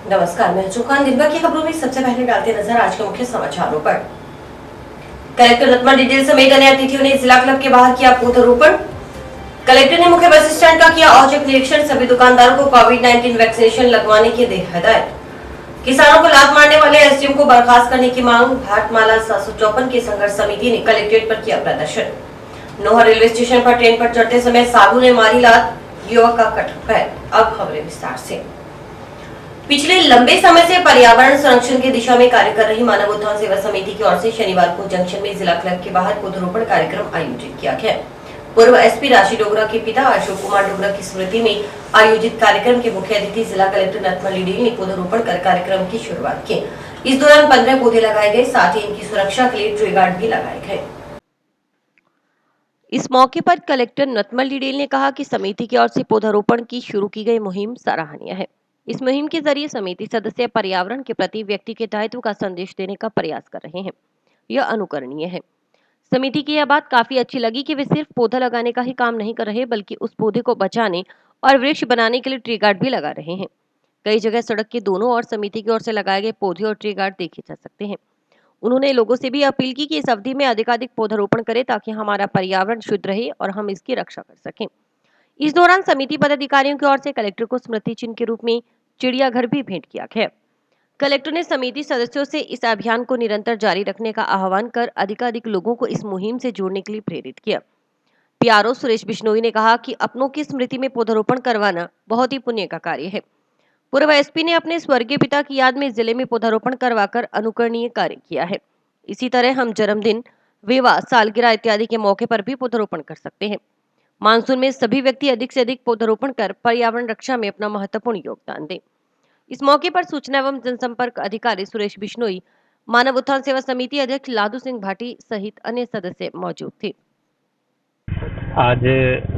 नमस्कार, मैं चुकान दिन भर की खबरों में सबसे पहले डालते नजर आज के मुख्य समाचारों पर। कलेक्टर रत्मा डिटेल समेत अन्य अतिथियों ने जिला क्लब के बाहर किया पौधरोपण। कलेक्टर ने मुख्य बस स्टैंड का किया औचक निरीक्षण। सभी दुकानदारों को कोविड-19 वैक्सीनेशन लगवाने की दी हिदायत। किसानों को लात मारने वाले एसडीएम को बर्खास्त करने की मांग। भाटमाला 754 की संघर्ष समिति ने कलेक्ट्रेट पर किया प्रदर्शन। नोहर रेलवे स्टेशन पर ट्रेन पर चढ़ते समय साधु ने मारी लात, युवक का कट पैर। अब खबरें विस्तार से। पिछले लंबे समय से पर्यावरण संरक्षण की दिशा में कार्य कर रही मानव उत्थान सेवा समिति की ओर से शनिवार को जंक्शन में जिला क्लब के बाहर पौधरोपण कार्यक्रम आयोजित किया गया। पूर्व एसपी राशि डोगरा के पिता अशोक कुमार डोगरा की स्मृति में आयोजित कार्यक्रम के मुख्य अतिथि जिला कलेक्टर नथमल डिडेल ने पौधरोपण कर कार्यक्रम की शुरुआत की। इस दौरान 15 पौधे लगाए गए, साथ ही इनकी सुरक्षा के लिए ट्री गार्ड भी लगाए गए। इस मौके पर कलेक्टर नथमल डिडेल ने कहा कि समिति की ओर से पौधारोपण की शुरू की गई मुहिम सराहनीय है। इस मुहिम के जरिए समिति सदस्य पर्यावरण के प्रति व्यक्ति के दायित्व का संदेश देने का प्रयास कर रहे हैं। यह अनुकरणीय है। समिति की यह बात काफी अच्छी लगी कि वे सिर्फ पौधा लगाने का ही काम नहीं कर रहे, बल्कि उस पौधे को बचाने और वृक्ष बनाने के लिए ट्री गार्ड भी लगा रहे हैं। कई जगह सड़क के दोनों ओर समिति की ओर से लगाए गए पौधे और ट्री गार्ड देखे जा सकते हैं। उन्होंने लोगों से भी अपील की कि इस अवधि में अधिकाधिक पौधारोपण करें ताकि हमारा पर्यावरण शुद्ध रहे और हम इसकी रक्षा कर सकें। इस दौरान समिति पदाधिकारियों की ओर से कलेक्टर को स्मृति चिन्ह के रूप में चिड़ियाघर भी भेंट किया गया। कलेक्टर ने समिति सदस्यों से इस अभियान को निरंतर जारी रखने का आह्वान कर अधिकाधिक लोगों को इस मुहिम से जोड़ने के लिए प्रेरित किया। पीआरओ सुरेश बिश्नोई ने कहा कि अपनों की स्मृति में पौधारोपण करवाना बहुत ही पुण्य का कार्य है। पूर्व एसपी ने अपने स्वर्गीय पिता की याद में जिले में पौधारोपण करवाकर अनुकरणीय कार्य किया है। इसी तरह हम जन्मदिन, विवाह, सालगिरह इत्यादि के मौके पर भी पौधारोपण कर सकते हैं। मानसून में सभी व्यक्ति अधिक से अधिक पौधारोपण कर पर्यावरण रक्षा में अपना महत्वपूर्ण योगदान दें। इस मौके पर सूचना एवं जनसंपर्क अधिकारी सुरेश बिश्नोई, मानव उत्थान सेवा समिति अध्यक्ष लादू सिंह भाटी सहित अन्य सदस्य मौजूद थे। आज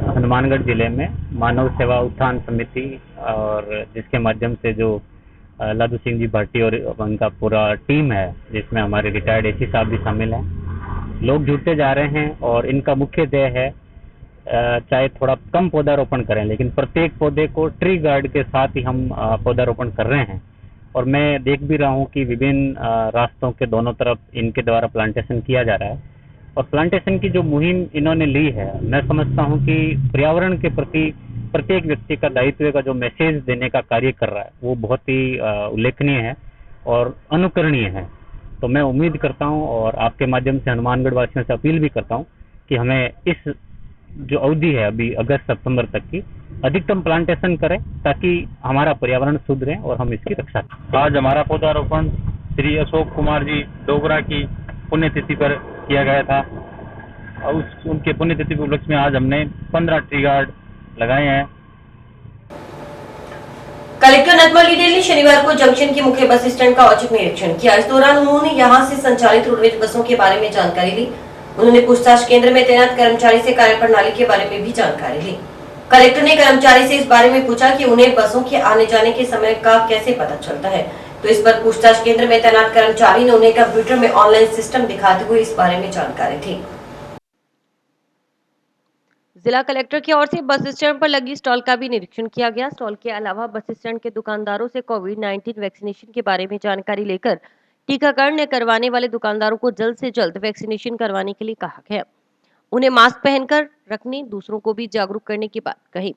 हनुमानगढ़ जिले में मानव सेवा उत्थान समिति और जिसके माध्यम से जो लादू सिंह जी भाटी और उनका पूरा टीम है, जिसमें हमारे रिटायर्ड एसी साहब भी शामिल हैं, लोग जुड़ते जा रहे हैं और इनका मुख्य ध्येय है चाहे थोड़ा कम पौधारोपण करें, लेकिन प्रत्येक पौधे को ट्री गार्ड के साथ ही हम पौधारोपण कर रहे हैं। और मैं देख भी रहा हूँ कि विभिन्न रास्तों के दोनों तरफ इनके द्वारा प्लांटेशन किया जा रहा है। और प्लांटेशन की जो मुहिम इन्होंने ली है, मैं समझता हूं कि पर्यावरण के प्रति प्रत्येक व्यक्ति का दायित्व का जो मैसेज देने का कार्य कर रहा है, वो बहुत ही उल्लेखनीय है और अनुकरणीय है। तो मैं उम्मीद करता हूं और आपके माध्यम से हनुमानगढ़ वासियों से अपील भी करता हूं कि हमें इस जो अवधि है अभी अगस्त सितंबर तक की, अधिकतम प्लांटेशन करें ताकि हमारा पर्यावरण शुद्ध रहे और हम इसकी रक्षा करें। आज हमारा पौधारोपण श्री अशोक कुमार जी डोगरा की पुण्यतिथि पर किया गया था और उनके पुण्यतिथि के उपलक्ष्य में आज हमने 15 ट्री गार्ड लगाए हैं। कलेक्टर नथमल डिडेल ने शनिवार को जंक्शन के मुख्य बस स्टैंड का औचक निरीक्षण किया। इस दौरान उन्होंने यहां से संचालित रोडवेज बसों के बारे में जानकारी ली। उन्होंने पूछताछ केंद्र में तैनात कर्मचारी से कार्यप्रणाली के बारे में भी जानकारी ली। कलेक्टर ने कर्मचारी से इस बारे में पूछा कि उन्हें बसों के आने जाने के समय का कैसे पता चलता है, तो इस पर पूछताछ केंद्र में तैनात कर्मचारी ने उन्हें कंप्यूटर में ऑनलाइन सिस्टम दिखाते हुए इस बारे में जानकारी दी। जिला कलेक्टर की ओर से बस स्टैंड पर लगी स्टॉल का भी निरीक्षण किया गया। स्टॉल के अलावा बस स्टैंड के दुकानदारों से कोविड-19 वैक्सीनेशन के बारे में जानकारी लेकर टीकाकरण करवाने वाले दुकानदारों को जल्द से जल्द वैक्सीनेशन करवाने के लिए कहा गया। उन्हें मास्क पहनकर रखने, दूसरों को भी जागरूक करने की बात कही।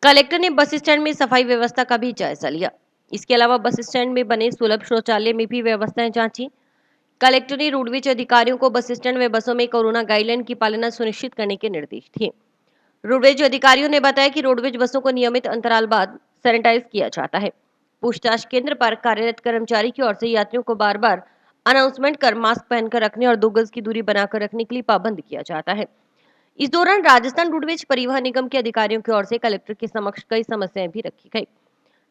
कलेक्टर ने बस स्टैंड में सफाई व्यवस्था का भी जायजा लिया। इसके अलावा बस स्टैंड में बने सुलभ शौचालय में भी व्यवस्थाएं जांची। कलेक्टर ने रोडवेज अधिकारियों को बस स्टैंड व बसों में कोरोना गाइडलाइन की पालना सुनिश्चित करने के निर्देश दिए। रोडवेज अधिकारियों ने बताया कि रोडवेज बसों को नियमित अंतराल बाद सैनिटाइज किया जाता है। पूछताछ केंद्र पर कार्यरत कर्मचारी की ओर से यात्रियों को बार बार अनाउंसमेंट कर मास्क पहनकर रखने और 2 गज की दूरी बनाकर रखने के लिए पाबंद किया जाता है। इस दौरान राजस्थान रोडवेज परिवहन निगम के अधिकारियों की ओर से कलेक्टर के समक्ष कई समस्याएं भी रखी गई।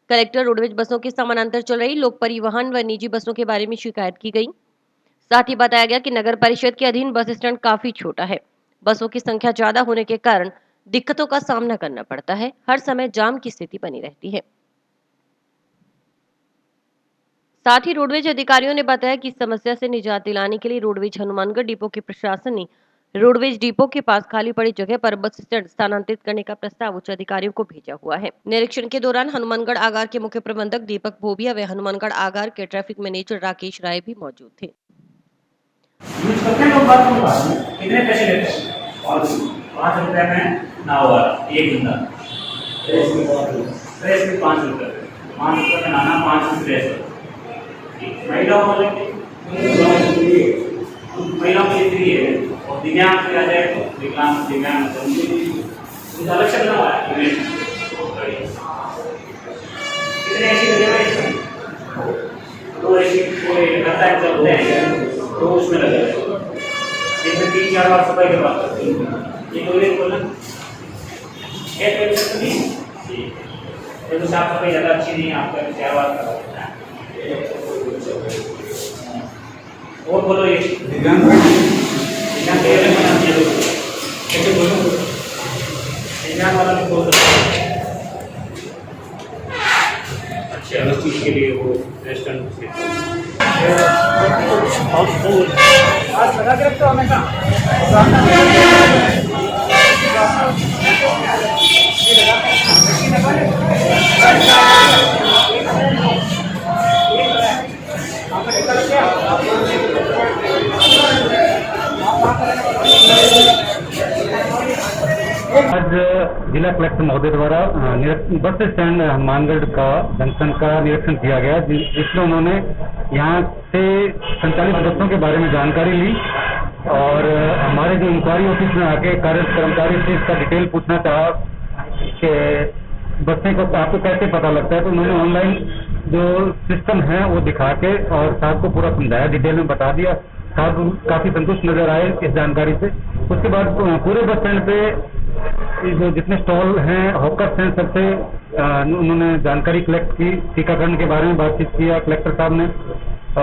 कलेक्टर रोडवेज बसों के समानांतर चल रही लोक परिवहन व निजी बसों के बारे में शिकायत की गई। साथ ही बताया गया कि नगर परिषद के अधीन बस स्टैंड काफी छोटा है। बसों की संख्या ज्यादा होने के कारण दिक्कतों का सामना करना पड़ता है। हर समय जाम की स्थिति बनी रहती है। साथ ही रोडवेज अधिकारियों ने बताया कि इस समस्या से निजात दिलाने के लिए रोडवेज हनुमानगढ़ डिपो के प्रशासन ने रोडवेज डिपो के पास खाली पड़ी जगह पर बस स्टैंड स्थानांतरित करने का प्रस्ताव उच्च अधिकारियों को भेजा हुआ है। निरीक्षण के दौरान हनुमानगढ़ आगार के मुख्य प्रबंधक दीपक भोबिया व हनुमानगढ़ आगार के ट्रैफिक मैनेजर राकेश राय भी मौजूद थे। यूज करते हैं लोग बात को बात में कितने पैसे लेते हैं और 5 रुपए में नाव वाला एक घंटा फ्रेश में 5 रुपए 5 रुपए में नाना 5 रुपए महिलाओं के लिए और दिव्यांग किया जाए तो दिव्यांग अलग से बना हुआ है कितने ऐसी जगह दो ऐसी कोई करता है चलते हैं तो उसमें लगे जिसमें 3-4 बार सफाई करवा सकते हैं ये कोई बोलना तो साफ सफाई ज़्यादा अच्छी नहीं है आपका 4 बार करवा और बोलो ये दिव्यांग कैसे बोलो दिव्यांग वाला भी बोल सकते हैं अच्छे अलग चीज़ के लिए वो रेस्टोरेंट से आज लगा के रखते हो हमेशा आज जिला कलेक्टर महोदय द्वारा बस स्टैंड हनुमानगढ़ का जंक्शन का निरीक्षण किया गया, जिसमें उन्होंने यहाँ से संचालित बसों के बारे में जानकारी ली और हमारे जो इंक्वायरी ऑफिस में आके कर्मचारी से इसका डिटेल पूछना चाहा कि बसें को आपको कैसे पता लगता है, तो उन्होंने ऑनलाइन जो सिस्टम है वो दिखा के और साहब को पूरा समझाया, डिटेल में बता दिया। साहब काफ़ी संतुष्ट नजर आए इस जानकारी से। उसके बाद पूरे बस स्टैंड पे जो जितने स्टॉल हैं, हॉकर्स हैं, सबसे उन्होंने जानकारी कलेक्ट की। टीकाकरण के बारे में बातचीत किया कलेक्टर साहब ने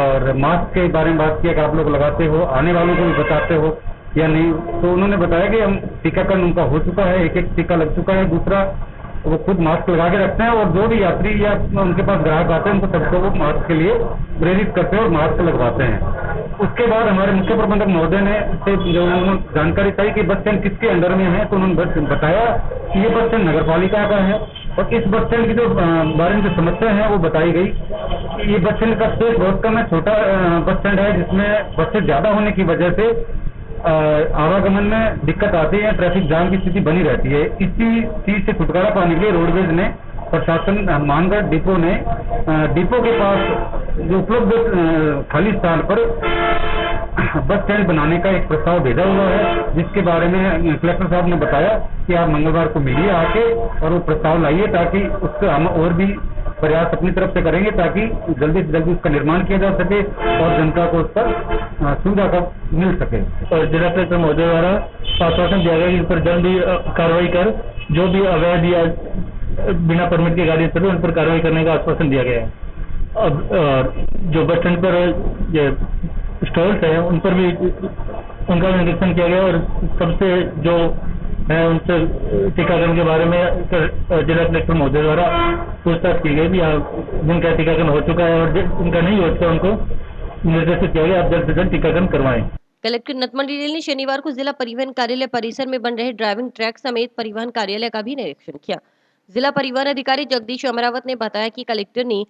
और मास्क के बारे में बात किया कि आप लोग लगाते हो, आने वालों को भी बताते हो या नहीं। तो उन्होंने बताया कि हम टीकाकरण उनका हो चुका है, एक टीका लग चुका है, दूसरा वो खुद मास्क लगा के रखते हैं और जो भी यात्री या उनके पास ग्राहक आते हैं उनको सबको वो मास्क के लिए प्रेरित करते हैं और मास्क लगवाते हैं। उसके बाद हमारे मुख्य प्रबंधक महोदय ने जो उन्होंने जानकारी चाहिए कि बस स्टैंड किसके अंडर में है, तो उन्होंने बताया कि ये बस स्टैंड नगर पालिका का है और इस बस स्टैंड की जो बारे में जो समस्या है वो बताई गई। ये बस स्टैंड का स्पेस बहुत कम है, छोटा बस स्टैंड है जिसमें बसें ज़्यादा होने की वजह से आवागमन में दिक्कत आती है, ट्रैफिक जाम की स्थिति बनी रहती है। इसी चीज से छुटकारा पाने के लिए रोडवेज ने प्रशासन हनुमानगढ़ डिपो ने डिपो के पास जो उपलब्ध खाली स्थान पर बस स्टैंड बनाने का एक प्रस्ताव भेजा हुआ है, जिसके बारे में कलेक्टर साहब ने बताया कि आप मंगलवार को मिलिए आके और वो प्रस्ताव लाइए ताकि उससे हम और भी प्रयास अपनी तरफ से करेंगे ताकि जल्दी से जल्दी उसका निर्माण किया जा सके और जनता को उस पर सुविधा का मिल सके। और जिला कलेक्टर महोदय द्वारा आश्वासन दिया गया कि इस पर जल्दी कार्रवाई कर जो भी अवैध या बिना परमिट की गाड़ी चले उन पर कार्रवाई करने का आश्वासन दिया गया है। अब जो बस स्टैंड पर स्टॉल्स हैं उन पर भी उनका निरीक्षण किया गया और सबसे जो है उनसे टीकाकरण के बारे में जिला कलेक्टर महोदय द्वारा पूछताछ की गई कि जिनका टीकाकरण हो चुका है और जिनका नहीं हो चुका उनको निर्देशित किया गया आप जल्द से जल्द टीकाकरण करवाएं। कलेक्टर नतमल डिडेल ने शनिवार को जिला परिवहन कार्यालय परिसर में बन रहे ड्राइविंग ट्रैक समेत परिवहन कार्यालय का भी निरीक्षण किया। जिला परिवहन अधिकारी जगदीश अमरावत ने बताया कि कलेक्टर ने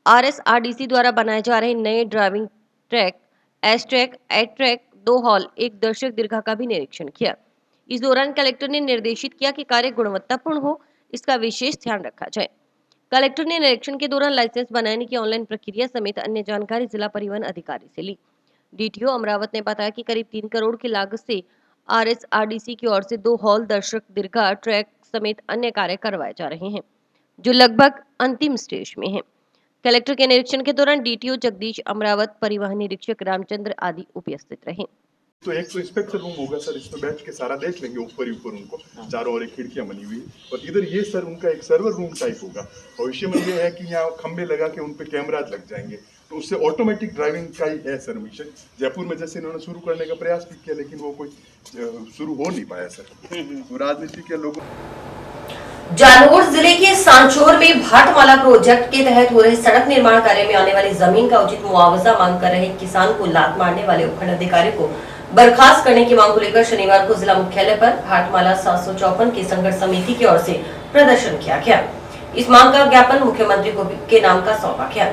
RSRDC द्वारा बनाए जा रहे नए driving track S track, eight track, 2 hall, 1 दर्शक दीर्घा का भी निरीक्षण किया। इस दौरान कलेक्टर ने निर्देशित किया कि कार्य गुणवत्तापूर्ण हो, इसका विशेष ध्यान रखा जाए। कलेक्टर ने निरीक्षण के दौरान लाइसेंस बनाने की ऑनलाइन प्रक्रिया समेत अन्य जानकारी जिला परिवहन अधिकारी से ली। DTO अमरावत ने बताया कि करीब 3 करोड़ की लागत से RSRDC की ओर से 2 हॉल, दर्शक दीर्घा, ट्रैक समेत अन्य कार्य करवाए जा रहे हैं जो लगभग अंतिम स्टेज में है। कलेक्टर के निरीक्षण के दौरान DTO जगदीश अमरावत, परिवहन निरीक्षक रामचंद्र आदि उपस्थित रहे। तो एक तो इंस्पेक्शन रूम होगा सर, इसमें बैठ के सारा देख लेंगे ऊपर ही ऊपर उनको, चारों ओर खिड़कियां बनी हुई और इधर ये सर उनका एक सर्वर रूम टाइप होगा। भविष्य में ये है कि यहाँ खंबे लगा के उन पे कैमराज लग जाएंगे तो उससे ऑटोमेटिक ड्राइविंग का ही है सर मिशन। जयपुर में जैसे इन्होंने शुरू करने का प्रयास भी किया लेकिन वो कोई शुरू हो नहीं पाया सर। तो राजनीति के लोगों जालौर जिले के सांचौर में भाटमाला प्रोजेक्ट के तहत हो रहे सड़क निर्माण कार्य में आने वाली जमीन का उचित मुआवजा मांग कर रहे किसान को लात मारने वाले उपखंड अधिकारी को बर्खास्त करने की मांग को लेकर शनिवार को जिला मुख्यालय पर हाटमाला 754 की संघर्ष समिति की ओर से प्रदर्शन किया गया। इस मांग का ज्ञापन मुख्यमंत्री को के नाम का सौंपा गया।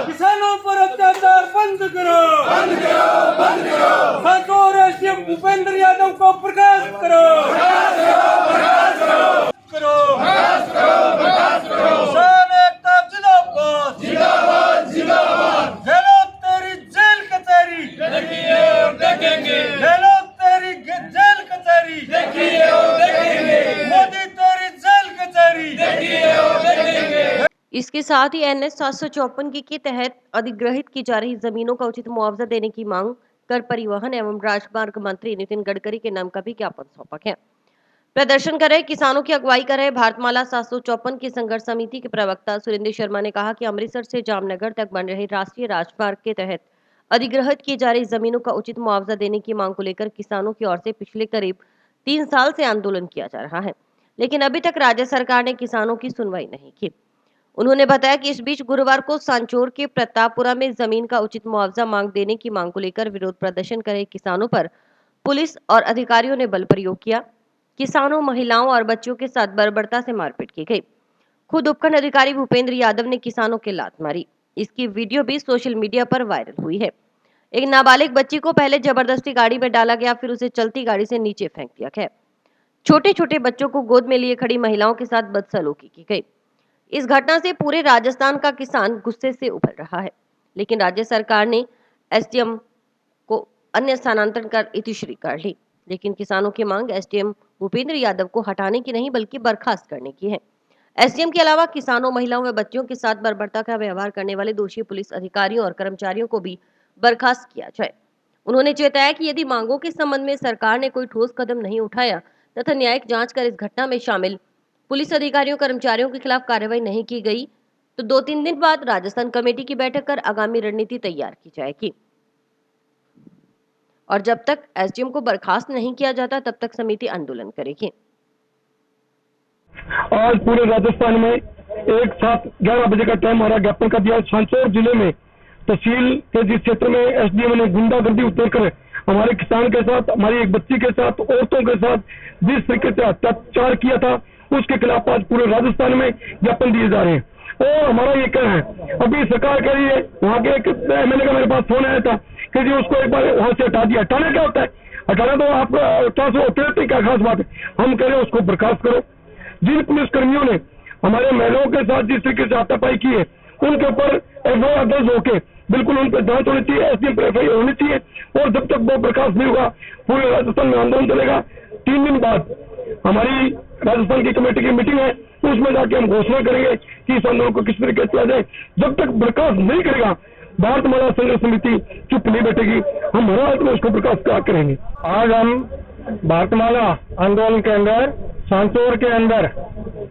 किसानों पर अत्याचार बंद करो, बंद करो, बंद करो। ठाकुर एसडीएम भूपेंद्र यादव को बर्खास्त करो, बर्खास्त करो, करो, बर्खास्त करो, बर्खास्त करो। किसान एकता जिंदाबाद, जिंदाबाद, जिंदाबाद। ले लो तेरी जेल कचहरी, देखिए और देखेंगे। ले लो तेरी जेल कचहरी, देखिए और देखेंगे। मोदी तेरी जेल कचहरी, देखिए और देखेंगे। इसके साथ ही NH 754 के तहत अधिग्रहित की जा रही जमीनों का उचित मुआवजा देने की मांग कर परिवहन एवं राजमार्ग मंत्री नितिन गडकरी के नाम का भी ज्ञापन सौंपा गया। प्रदर्शन कर रहे किसानों की अगुवाई कर रहे भारतमाला 754 की संघर्ष समिति के प्रवक्ता सुरेंद्र शर्मा ने कहा कि अमृतसर से जामनगर तक बन रहे राष्ट्रीय राजमार्ग के तहत अधिग्रहित की जा रही जमीनों का उचित मुआवजा देने की मांग को लेकर किसानों की ओर से पिछले करीब 3 साल से आंदोलन किया जा रहा है, लेकिन अभी तक राज्य सरकार ने किसानों की सुनवाई नहीं की। उन्होंने बताया कि इस बीच गुरुवार को सांचौर के प्रतापपुरा में जमीन का उचित मुआवजा मांग देने की मांग को लेकर विरोध प्रदर्शन कर रहे किसानों पर पुलिस और अधिकारियों ने बल प्रयोग किया। किसानों, महिलाओं और बच्चों के साथ बर्बरता से मारपीट की गई। खुद उपखंड अधिकारी भूपेंद्र यादव ने किसानों के लात मारी। इसकी वीडियो भी सोशल मीडिया पर वायरल हुई है। एक नाबालिग बच्ची को पहले जबरदस्ती गाड़ी में डाला गया, फिर उसे चलती गाड़ी से नीचे फेंक दिया गया। छोटे छोटे बच्चों को गोद में लिए खड़ी महिलाओं के साथ बदसलूकी की गई। इस घटना से पूरे राजस्थान का किसान गुस्से से उभर रहा है, लेकिन राज्य सरकार ने एसडीएम को अन्य स्थानांतरण कर इतिश्री कर ली। लेकिन किसानों की मांग एसडीएम भूपेंद्र यादव को हटाने की नहीं बल्कि बर्खास्त करने की है। एसडीएम के अलावा किसानों, महिलाओं व बच्चों के साथ बर्बरता का व्यवहार करने वाले दोषी पुलिस अधिकारियों और कर्मचारियों को भी बर्खास्त किया जाए। उन्होंने चेताया कि यदि मांगों के संबंध में सरकार ने कोई ठोस कदम नहीं उठाया तथा न्यायिक जांच कर इस घटना में शामिल पुलिस अधिकारियों, कर्मचारियों के खिलाफ कार्रवाई नहीं की गई तो 2-3 दिन बाद राजस्थान कमेटी की बैठक कर आगामी रणनीति तैयार की जाएगी। और जब तक एसडीएम को बर्खास्त नहीं किया जाता तब तक समिति आंदोलन करेगी। आज पूरे राजस्थान में एक साथ 11 बजे का टाइम हमारा ज्ञापन का दिया। सांचौर जिले में तहसील के जिस क्षेत्र में एसडीएम ने गुंडागर्दी उतरकर हमारे किसान के साथ, हमारी एक बच्ची के साथ, औरतों के साथ जिस तरीके से अत्याचार किया था उसके खिलाफ आज पूरे राजस्थान में ज्ञापन दिए जा रहे हैं। और हमारा ये कहना है, अभी सरकार कह रही है, वहाँ के एक एमएलए का मेरे पास फोन आया था कि जी उसको एक बार वहां से हटा दिया। हटाना क्या होता है? हटाना तो आप ट्रांसफर क्या खास बात है? हम कह रहे हैं उसको बर्खास्त करो। जिन पुलिस कर्मियों ने हमारे महिलाओं के साथ जिस तरीके से हाथापाई की है उनके ऊपर एफआईआर दर्ज होके बिल्कुल उन पर जांच होनी चाहिए, एसडीएम पर एफआईआर होनी चाहिए। और जब तक वो बर्खास्त नहीं होगा पूरे राजस्थान में आंदोलन चलेगा। 3 दिन बाद हमारी राजस्थान की कमेटी की मीटिंग है, उसमें जाके हम घोषणा करेंगे कि इस आंदोलन को किस तरीके से किया जाए। जब तक बर्खास्त नहीं करेगा भारतमाला संघर्ष समिति चुप नहीं बैठेगी। हम हर हालत में उसको बर्खास्त करेंगे। आज हम भारतमाला आंदोलन के अंदर सांचौर के अंदर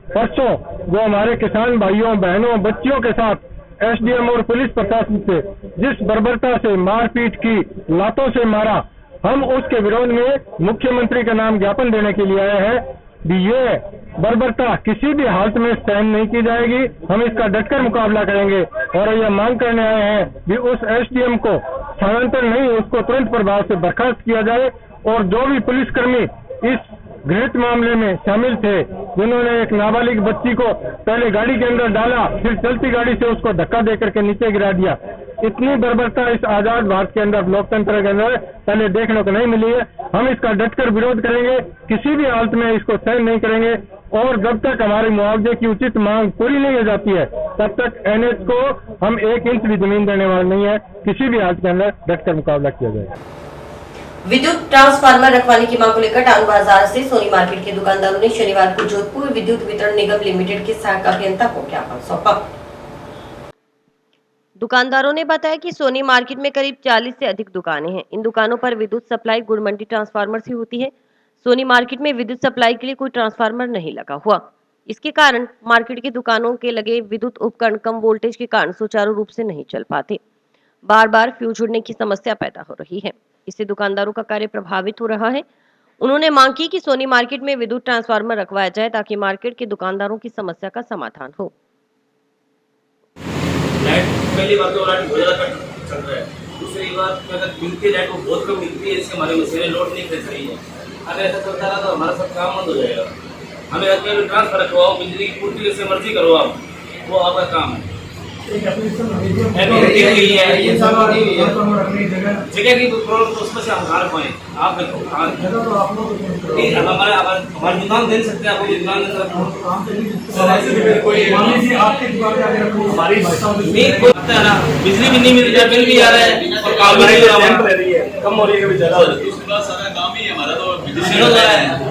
परसों जो हमारे किसान भाइयों, बहनों, बच्चियों के साथ एसडीएम और पुलिस प्रशासन से जिस बर्बरता से मारपीट की, लातों से मारा, हम उसके विरोध में मुख्यमंत्री का नाम ज्ञापन देने के लिए आए हैं। ये बर्बरता किसी भी हालत में सहन नहीं की जाएगी। हम इसका डटकर मुकाबला करेंगे और ये मांग करने आए हैं कि उस एसडीएम को स्थानांतरण नहीं, उसको तुरंत प्रभाव से बर्खास्त किया जाए। और जो भी पुलिसकर्मी इस घृणित मामले में शामिल थे, जिन्होंने एक नाबालिग बच्ची को पहले गाड़ी के अंदर डाला, फिर चलती गाड़ी से उसको धक्का देकर के नीचे गिरा दिया, इतनी बर्बरता इस आजाद भारत के अंदर, लोकतंत्र के अंदर पहले देखने को नहीं मिली है। हम इसका डटकर विरोध करेंगे, किसी भी हालत में इसको सहन नहीं करेंगे। और जब तक हमारी मुआवजे की उचित मांग पूरी नहीं हो जाती है तब तक एनएच को हम 1 इंच भी जमीन देने वाले नहीं है। किसी भी हालत के अंदर डटकर मुकाबला किया जाएगा। विद्युत ट्रांसफार्मर रखवाने की मांग को लेकर टाउन बाजार से सोनी मार्केट के दुकानदारों ने शनिवार को जोधपुर विद्युत वितरण निगम लिमिटेड के सहायक अभियंता को ज्ञापन सौंपा। दुकानदारों ने बताया कि सोनी मार्केट में करीब 40 से अधिक दुकानें हैं। इन दुकानों पर विद्युत सप्लाई गुड़मंडी ट्रांसफार्मर से होती है। सोनी मार्केट में विद्युत सप्लाई के लिए कोई ट्रांसफार्मर नहीं लगा हुआ। इसके कारण मार्केट की दुकानों के लगे विद्युत उपकरण कम वोल्टेज के कारण सुचारू रूप से नहीं चल पाते। बार बार फ्यूज उड़ने की समस्या पैदा हो रही है। इससे दुकानदारों का कार्य प्रभावित हो रहा है। उन्होंने मांग की कि सोनी मार्केट में विद्युत ट्रांसफार्मर रखवाया जाए ताकि मार्केट के दुकानदारों की समस्या का समाधान हो। लाइट पहली बात तो लाइट बहुत ज़्यादा कट चल रहा है। दूसरी बात अगर मिलती है लाइट वो बहुत कम मिलती है, इससे हमारी मशीनें लोड नहीं कर रही है। अगर ऐसा चलता रहा तो हमारा सब काम बंद हो जाएगा। हमें अगर ट्रांसफर करवाओ, बिजली की पूर्ति जैसे मर्जी करो आप, वो आपका काम है। जगह की प्रॉब्लम तो उसमें से हम उठा पाए। आप हमारी दुकान दे सकते हैं, आपको दुकान दे सकते हैं। बिजली भी नहीं मिल रही है, बिल भी आ रहा है और काम भी नहीं कम हो रही है, ज्यादा हो रही है। सारा काम ही हमारा तो बिजली हो रहा है।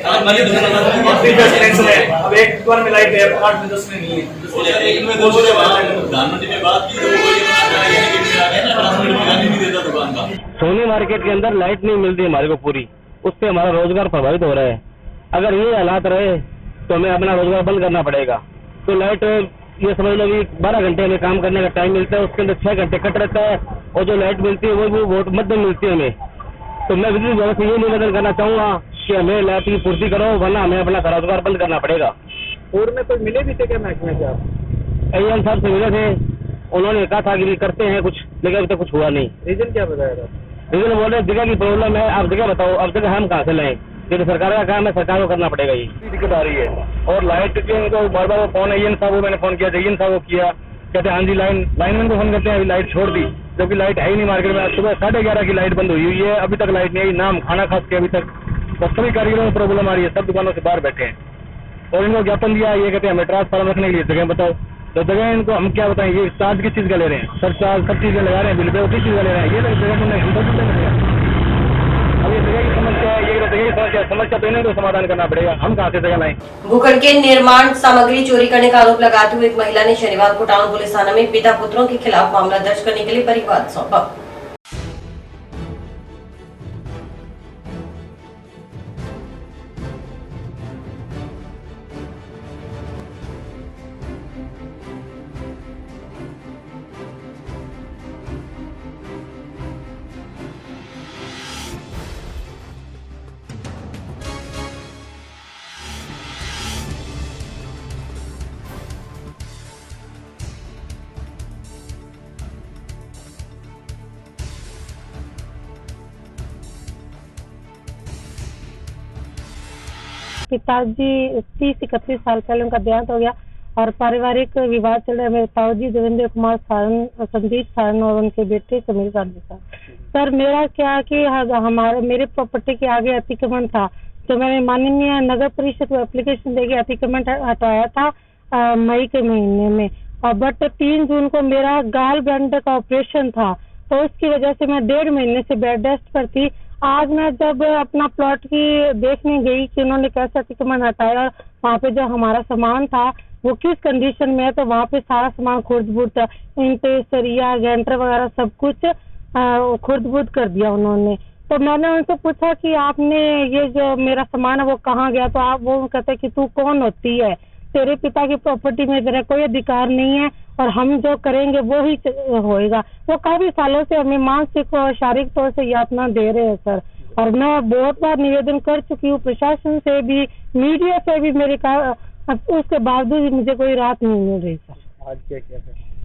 अब एक दुकान में लाइट है, 8 में 10 में नहीं है। प्रधानमंत्री ने बात की तो दुकान का सोनी मार्केट के अंदर लाइट नहीं मिलती हमारे को पूरी, उससे हमारा रोजगार प्रभावित हो रहा है। अगर ये हालात रहे तो हमें अपना रोजगार बंद करना पड़ेगा। तो लाइट ये समझ लो कि 12 घंटे हमें काम करने का टाइम मिलता है, उसके अंदर 6 घंटे कट रहता है और जो लाइट मिलती है वो बहुत मध्यम मिलती है हमें। तो मैं विद्युत विभाग से ये निवेदन करना चाहूँगा कि हमें लाइट की पूर्ति करो, वरना हमें अपना रोजगार बंद करना पड़ेगा। पूर्व में कोई मिले भी थे क्या महकमे से? आप एएम साहब से मिले थे, उन्होंने कहा था कि करते हैं कुछ, लेकिन अभी तक कुछ हुआ नहीं। रीजन क्या बताया था? रीजन बोल रहे जगह की प्रॉब्लम है, आप जगह बताओ। अब जगह हम कहाँ से लाएं? ये तो सरकार का काम है, सरकार को करना पड़ेगा। ये दिक्कत आ रही है। और लाइट के तो बार बार फोन एएम साहब को मैंने फोन किया, एएम साहब को किया, कहते हाँ जी लाइनमैन को फोन करते हैं, अभी लाइट छोड़ दी, जबकि लाइट है ही नहीं मार्केट में। सुबह 11:30 की लाइट बंद हुई है, अभी तक लाइट नहीं आई, नाम खाना खास के अभी तक। तो सभी कारीगरों में प्रॉब्लम आ रही है, सब दुकानों से बाहर बैठे हैं। और इनको ज्ञापन दिया, ये कहते हैं हमें ट्रांसफार्मर रखने के लिए जगह बताओ। तो जगह इनको हम क्या बताएं, ये चार्ज किस चीज़ का ले रहे हैं? सर चार्ज सब चीज़ें लगा रहे हैं, बिल पे किस चीज़ का ले रहे हैं? ये तो जगह में हम अब ये जगह की समस्या है, ये जगह की समस्या तो इन्हें तो समाधान करना पड़ेगा। हम कहाँ से जगह लाएं? भूखंड के निर्माण सामग्री चोरी करने का आरोप लगाते हुए एक महिला ने शनिवार को टाउन पुलिस थाना में पिता पुत्रों के खिलाफ मामला दर्ज करने के लिए परिवाद सौंपा। पिताजी 30-31 साल पहले उनका देहांत हो गया और पारिवारिक विवाद चल रहा है। मेरे ताऊजी देवेंद्र कुमार सारण, संदीप सारण और उनके बेटे समीर गांधी साहब। सर मेरा क्या कि मेरे प्रॉपर्टी के आगे अतिक्रमण था, तो मैंने माननीय नगर परिषद को एप्लीकेशन देके अतिक्रमण हटाया था मई के महीने में। और बट 3 जून को मेरा गाल ब्लैंडर का ऑपरेशन था, तो उसकी वजह से मैं 1.5 महीने से बेड रेस्ट पर थी। आज मैं जब अपना प्लॉट की देखने गई कि उन्होंने कैसे अतिक्रमण हटाया, वहाँ पे जो हमारा सामान था वो किस कंडीशन में है, तो वहाँ पे सारा सामान खुर्द-बुर्द, ईंट, सरिया, गैंटर वगैरह सब कुछ खुर्द-बुर्द कर दिया उन्होंने। तो मैंने उनसे पूछा कि आपने ये जो मेरा सामान है वो कहाँ गया, तो वो कहते कि तू कौन होती है, तेरे पिता की प्रॉपर्टी में तेरा कोई अधिकार नहीं है और हम जो करेंगे वो ही होएगा। वो काफी सालों से हमें मानसिक और शारीरिक तौर से यातना दे रहे हैं सर। और मैं बहुत बार निवेदन कर चुकी हूँ प्रशासन से भी, मीडिया से भी, मेरे का उसके बावजूद भी मुझे कोई राहत नहीं मिल रही सर। आज क्या किया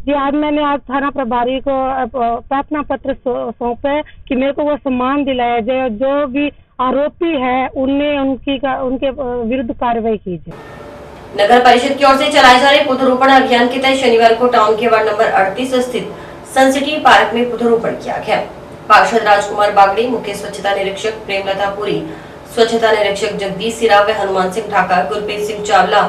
जी आज मैंने थाना प्रभारी को प्रार्थना पत्र सौंपे कि मेरे को वो सम्मान दिलाया जाए, जो भी आरोपी है उनके विरुद्ध कार्रवाई की जाए। नगर परिषद की ओर से चलाए जा रहे पौधरोपण अभियान के तहत शनिवार को टाउन के वार्ड नंबर 38 स्थित सनसिटी पार्क में पौधरोपण किया गया। पार्षद राजकुमार बागड़ी, मुख्य स्वच्छता निरीक्षक प्रेमलता पुरी, स्वच्छता निरीक्षक जगदीश सिरा व हनुमान सिंह ठाकर, गुरप्रीत सिंह चावला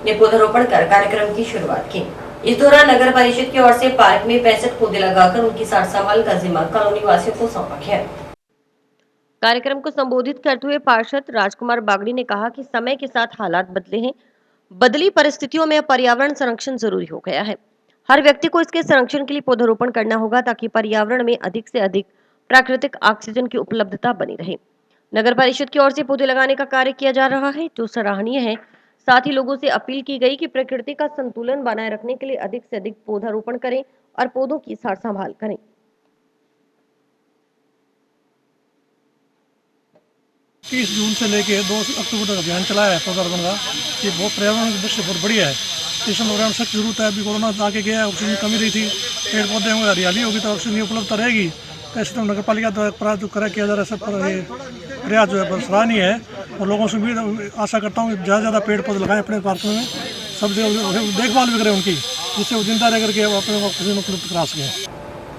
ने पौधरोपण कर कार्यक्रम की शुरुआत की। इस दौरान नगर परिषद की ओर से पार्क में 65 पौधे लगाकर उनकी सार संभाल का जिम्मा कॉलोनी वासियों को सौंपा गया। कार्यक्रम को संबोधित करते हुए पार्षद राजकुमार बागड़ी ने कहा कि समय के साथ हालात बदले हैं, बदली परिस्थितियों में पर्यावरण संरक्षण जरूरी हो गया है। हर व्यक्ति को इसके संरक्षण के लिए पौधारोपण करना होगा ताकि पर्यावरण में अधिक से अधिक प्राकृतिक ऑक्सीजन की उपलब्धता बनी रहे। नगर परिषद की ओर से पौधे लगाने का कार्य किया जा रहा है जो सराहनीय है। साथ ही लोगों से अपील की गई कि प्रकृति का संतुलन बनाए रखने के लिए अधिक से अधिक पौधारोपण करें और पौधों की सार संभाल करें। 30 जून से लेकर 2 अक्टूबर तक अभियान चलाया है पौधारोपण का। ये बहुत पर्यावरण की दृष्टि बहुत बढ़िया है। इस प्रोग्राम सख्त जरूरत है। अभी कोरोना आके गया है, ऑक्सीजन की कमी रही थी, पेड़ पौधे होंगे, हरियाली होगी तो ऑक्सीजन की उपलब्धता रहेगी। तो इस नगर पालिका द्वारा प्रयास जो किया जा रहा है, सब प्रयास जो है सराहनीय है। और लोगों से भी आशा करता हूँ कि ज़्यादा से ज़्यादा पेड़ पौधे लगाएं अपने पार्कों में, सब देखभाल भी करें उनकी, जिससे वो जिंदा रह करके अपने ऑक्सीजन उपलब्ध करा सकें।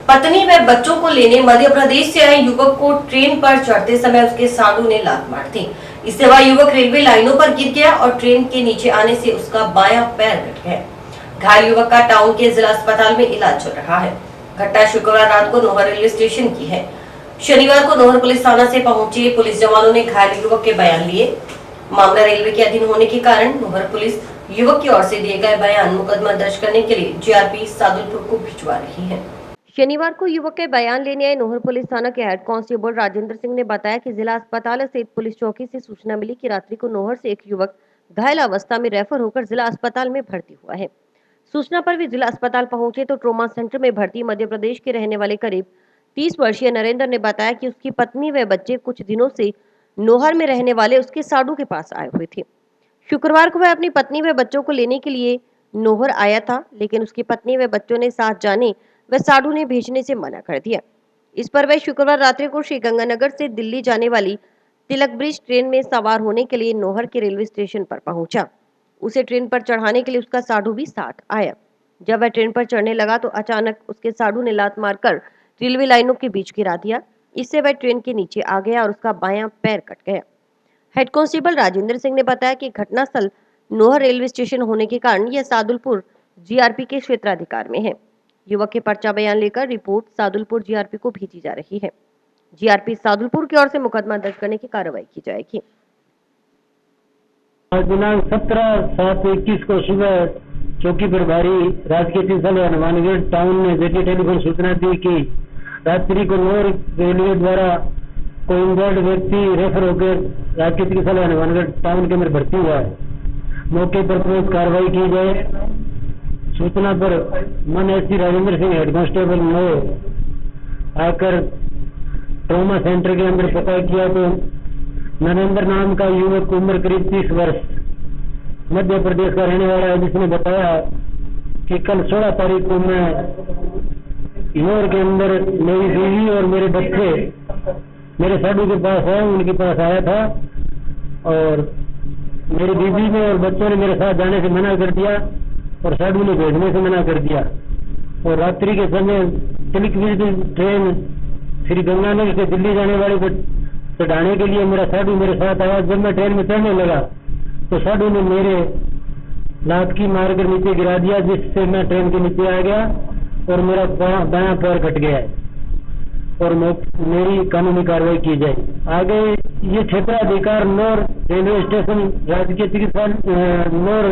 पत्नी व बच्चों को लेने मध्य प्रदेश से आए युवक को ट्रेन पर चढ़ते समय उसके साधु ने लात मार दी। इससे वह युवक रेलवे लाइनों पर गिर गया और ट्रेन के नीचे आने से उसका बायां पैर कट गया। घायल युवक का टाउन के जिला अस्पताल में इलाज चल रहा है। घटना शुक्रवार रात को नोहर रेलवे स्टेशन की है। शनिवार को नोहर पुलिस थाना से पहुंचे पुलिस जवानों ने घायल युवक के बयान लिए। मामला रेलवे के अधीन होने के कारण नोहर पुलिस युवक की ओर से दिए गए बयान मुकदमा दर्ज करने के लिए जीआरपी सादुलपुर को भिजवा रही है। शनिवार को युवक के बयान लेने आए नोहर पुलिस थाना के हेड कांस्टेबल राजेंद्र सिंह ने बताया कि जिला अस्पताल स्थित पुलिस चौकी से सूचना मिली कि रात्रि को नोहर से एक युवक घायल अवस्था में रेफर होकर जिला अस्पताल में भर्ती हुआ है। सूचना पर भी जिला अस्पताल पहुंचे तो ट्रॉमा सेंटर में भर्ती मध्य प्रदेश के रहने वाले करीब 30 वर्षीय नरेंद्र ने बताया कि उसकी पत्नी व बच्चे कुछ दिनों से नोहर में रहने वाले उसके साधु के पास आए हुए थे। शुक्रवार को वह अपनी पत्नी व बच्चों को लेने के लिए नोहर आया था, लेकिन उसकी पत्नी व बच्चों ने साथ जाने व साधु ने भेजने से मना कर दिया। इस पर वह शुक्रवार रात्रि को श्री गंगानगर से दिल्ली जाने वाली तिलक ब्रिज ट्रेन में सवार होने के लिए नोहर के रेलवे स्टेशन पर पहुंचा। उसे ट्रेन पर चढ़ाने के लिए उसका साधु भी साथ आया। जब वह ट्रेन पर चढ़ने लगा तो अचानक उसके साधु ने लात मारकर रेलवे लाइनों के बीच गिरा दिया। इससे वह ट्रेन के नीचे आ गया और उसका बायां पैर कट गया। हेड कांस्टेबल राजेंद्र सिंह ने बताया कि घटनास्थल नोहर रेलवे स्टेशन होने के कारण यह सादुलपुर जीआरपी के क्षेत्राधिकार में है। युवक के पर्चा बयान लेकर रिपोर्ट सादुलपुर जीआरपी को भेजी जा रही है। जीआरपी सादुलपुर की ओर से मुकदमा दर्ज करने की कार्रवाई की जाएगी। दिनांक 17/7/21 को सुबह चौकी प्रभारी राजकीय चिकित्सालय हनुमानगढ़ टाउन ने जेटी टेलीफोन सूचना दी कि रात्रि को नोहर रेलवे द्वारा कोई इंजर्ड व्यक्ति रेफर होकर राजकीय चिकित्सालय हनुमानगढ़ टाउन के अंदर भर्ती हुआ है। मौके पर तुरंत कार्रवाई की जाए। सूचना पर मन SP Rajendra Singh head constable 9 आकर ट्रॉमा सेंटर के अंदर पता किया तो नरेंद्र नाम का युवक उम्र करीब 30 वर्ष मध्य प्रदेश का रहने वाला है, जिसने बताया कि कल 16 तारीख को मैं नोहर के अंदर मेरी बीवी और मेरे बच्चे मेरे साधु के पास आए, उनके पास आया था और मेरी बीवी ने और बच्चों ने मेरे साथ जाने से मना कर दिया और साधु ने भेजने से मना कर दिया। और रात्रि के समय तिलक ब्रिज ट्रेन श्री गंगानगर से दिल्ली जाने वाले को चढ़ाने के लिए मेरा साधु मेरे साथ आया। जब मैं ट्रेन में चढ़ने लगा तो साधु ने मेरे लात की मारकर नीचे गिरा दिया, जिससे मैं ट्रेन के नीचे आ गया और मेरा बायां पैर कट गया है और मेरी कानूनी कार्रवाई की जाए। आगे ये क्षेत्राधिकार नोहर रेलवे स्टेशन राजकीय चिकित्सालय नोहर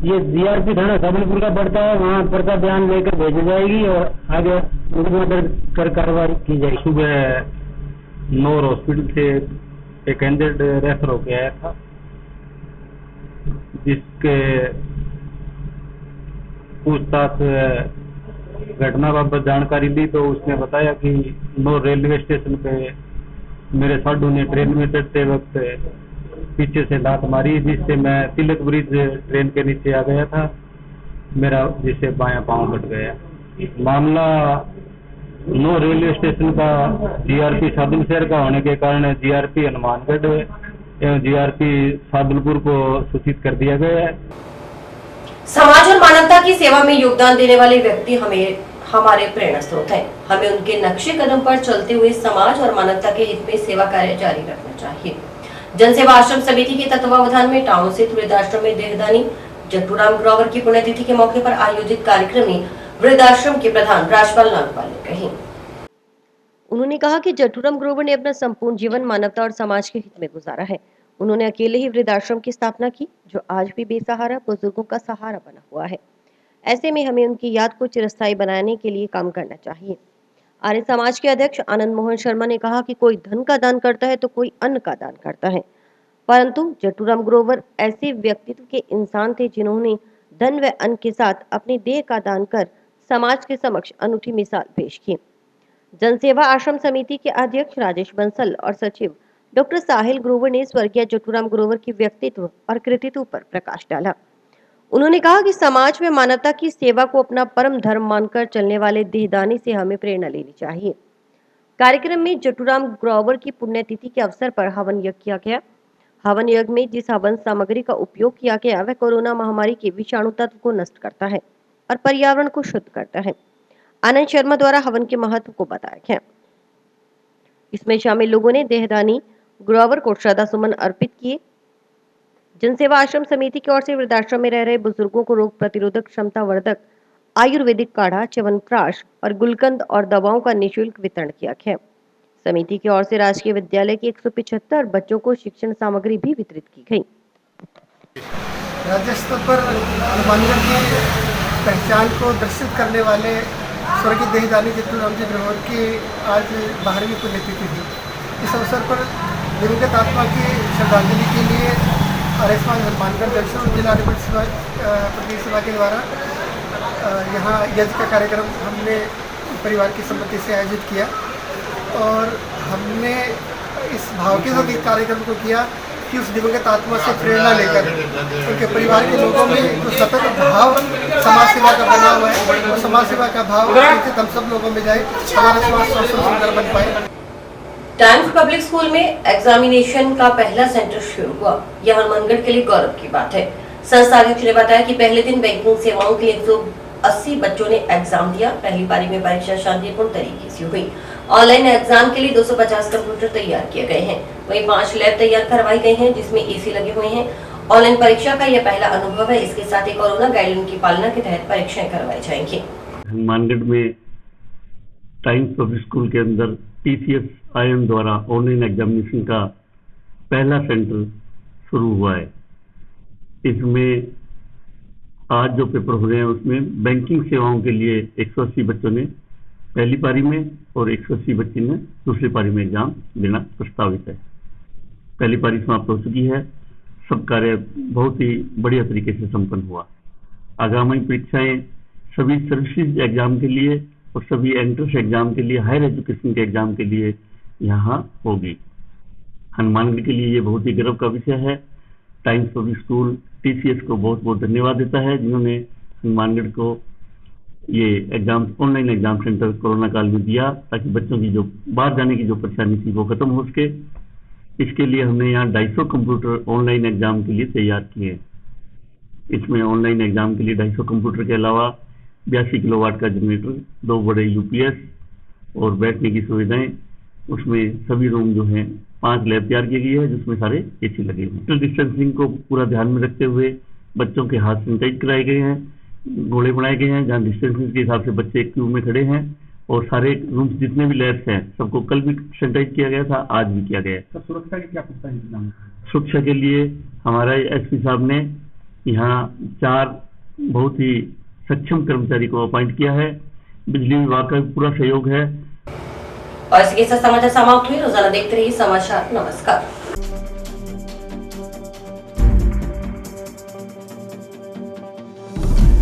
ये जीआरपी थाना सादुलपुर का पड़ता है, वहाँ पर्चा बयान लेकर भेजी जाएगी और आगे मुकदमा दर्ज कर कार्रवाई की जाएगी। सुबह नोहर हॉस्पिटल से एक इंजर्ड रेफर होके आया था, जिसके पूछताछ घटना बाबत जानकारी दी तो उसने बताया कि नोहर रेलवे स्टेशन पे मेरे साधु ने ट्रेन में चढ़ते वक्त पीछे से लात मारी, जिससे मैं तिलक ब्रिज ट्रेन के नीचे आ गया था, मेरा जिससे बायां पांव कट गया। मामला नोहर रेलवे स्टेशन का जीआरपी सादुलशहर का होने के कारण जीआरपी हनुमानगढ़ एवं जीआरपी सादुलपुर को सूचित कर दिया गया है। समाज और मानवता की सेवा में योगदान देने वाले व्यक्ति हमारे प्रेरणा स्रोत हैं। हमें उनके नक्शे कदम पर चलते हुए समाज और मानवता के हित में सेवा कार्य जारी रखना चाहिए। जनसेवा आश्रम समिति के तत्वावधान में टाउन स्थित वृद्धाश्रम में देहदानी जगतूराम ग्रोवर की पुण्यतिथि के मौके पर आयोजित कार्यक्रम में वृद्धाश्रम के प्रधान राजपाल नागपाल ने कही। उन्होंने कहा कि जटूराम ग्रोवर ने अपना संपूर्ण जीवन मानवता और समाज के हित में गुजारा है। उन्होंने अकेले ही वृद्धाश्रम की स्थापना की, जो आज भी बेसहारा बुजुर्गों का सहारा बना हुआ है। ऐसे में हमें उनकी याद को चिरस्थायी बनाने के लिए काम करना चाहिए। आर्य समाज के अध्यक्ष आनंद मोहन शर्मा ने कहा कि कोई धन का दान करता है तो कोई अन्न का दान करता है, परंतु जटूराम ग्रोवर ऐसे व्यक्तित्व के इंसान थे जिन्होंने धन व अन्न के साथ अपनी देह का दान कर समाज के समक्ष अनूठी मिसाल पेश की। जनसेवा आश्रम समिति के अध्यक्ष राजेश बंसल और सचिव डॉक्टर साहिल ग्रोवर ने स्वर्गीय जटूराम ग्रोवर की व्यक्तित्व और कृतित्व पर प्रकाश डाला। उन्होंने कहा कि समाज में मानवता की सेवा को अपना परम धर्म मानकर चलने वाले देहदानी से हमें प्रेरणा लेनी चाहिए। कार्यक्रम में जटूराम ग्रोवर की पुण्यतिथि के अवसर पर हवन यज्ञ किया गया। हवन यज्ञ में जिस हवन सामग्री का उपयोग किया गया वह कोरोना महामारी के विषाणु तत्व को नष्ट करता है और पर्यावरण को शुद्ध करता है। आनंद शर्मा द्वारा हवन के महत्व को बताया गया। इसमें शामिल लोगों ने देहदानी ग्रोवर को श्रद्धा सुमन अर्पित किए। जनसेवा आश्रम समिति की ओर से वृद्धाश्रम में रह रहे बुजुर्गों को रोग प्रतिरोधक क्षमता वर्धक आयुर्वेदिक काढ़ा, च्यवनप्राश और गुलकंद और दवाओं का निःशुल्क वितरण किया गया। समिति की ओर से राजकीय विद्यालय के 175 बच्चों को शिक्षण सामग्री भी वितरित की गई। राज्य स्तर पर हनुमानगढ़ की पहचान को दर्शित करने वाले स्वर्गीय देहदानी जटूराम जी ग्रोवर की आज 12वीं पुण्यतिथि थी। इस अवसर पर दिवंगत आत्मा की श्रद्धांजलि के लिए आर्य समाज हनुमानगढ़ दर्शन जिला प्रतिनिधि सभा के द्वारा यहाँ यज्ञ का कार्यक्रम हमने परिवार की सम्मति से आयोजित किया और हमने इस भाव के साथ इस कार्यक्रम को किया कि उस दिवंगत आत्मा से प्रेरणा लेकर उनके परिवार के लोगों में जो सतत भाव समाज सेवा का बना हुआ है और समाज सेवा का भाव हम सब लोगों में जाए, हमारा समाज स्वस्थ और सुंदर बन पाए। टाइम्स पब्लिक स्कूल में एग्जामिनेशन का पहला सेंटर शुरू हुआ। यह हनुमानगढ़ के लिए गौरव की बात है। संस्था अध्यक्ष ने बताया कि पहले दिन बैंकिंग सेवाओं के 180 बच्चों ने एग्जाम दिया। पहली पारी में परीक्षा शांतिपूर्ण तरीके से हुई। ऑनलाइन एग्जाम के लिए 250 कंप्यूटर तैयार किए गए हैं। वहीं 5 लैब तैयार करवाई गई हैं जिसमें एसी लगे हुए हैं। ऑनलाइन परीक्षा का यह पहला अनुभव है। इसके साथ ही कोरोना गाइडलाइन की पालना के तहत परीक्षाएं करवाई जाएंगी। हनुमानगढ़ में टाइम्स पब्लिक स्कूल के अंदर TCS IIM द्वारा ऑनलाइन एग्जामिनेशन का पहला सेंटर शुरू हुआ है। इसमें आज जो पेपर हो रहे हैं उसमें बैंकिंग सेवाओं के लिए 180 बच्चों ने पहली पारी में और 180 बच्चे ने दूसरी पारी में एग्जाम देना प्रस्तावित है। पहली पारी समाप्त हो चुकी है। सब कार्य बहुत ही बढ़िया तरीके से संपन्न हुआ। आगामी परीक्षाएं सभी सर्विसेज एग्जाम के लिए और सभी एंट्रेंस एग्जाम के लिए, हायर एजुकेशन के एग्जाम के लिए यहाँ होगी। हनुमानगढ़ के लिए ये बहुत ही गर्व का विषय है। टाइम्स पब्लिक स्कूल TCS को बहुत बहुत धन्यवाद देता है जिन्होंने हनुमानगढ़ को ये exam online exam centre corona काल में दिया ताकि बच्चों की जो बाहर जाने की जो परेशानी थी वो खत्म हो सके। इसके लिए हमने यहाँ 250 कंप्यूटर ऑनलाइन एग्जाम के लिए तैयार किए। इसमें ऑनलाइन एग्जाम के लिए 250 कंप्यूटर के अलावा 82 किलोवाट का जनरेटर, 2 बड़े UPS और बैठने की सुविधाएं। उसमें सभी रूम जो हैं 5 लैब तैयार की गई है जिसमें सारे AC लगे हुए हैं। सोशल डिस्टेंसिंग को पूरा ध्यान में रखते हुए बच्चों के हाथ सैनिटाइज कराए गए हैं, गोले बनाए गए हैं जहाँ डिस्टेंसिंग के हिसाब से बच्चे एक क्यू में खड़े हैं और सारे रूम्स जितने भी लैब्स हैं सबको कल भी सैनिटाइज किया गया था, आज भी किया गया है। सुरक्षा के क्या पुख्ता इंतजाम है? सुरक्षा के लिए हमारा SP साहब ने यहाँ 4 बहुत ही सक्षम कर्मचारी को अपॉइंट किया है। बिजली विभाग का पूरा सहयोग है। और इसके साथ समाचार समाप्त हुए। रोजाना देखते रहिए समाचार। नमस्कार।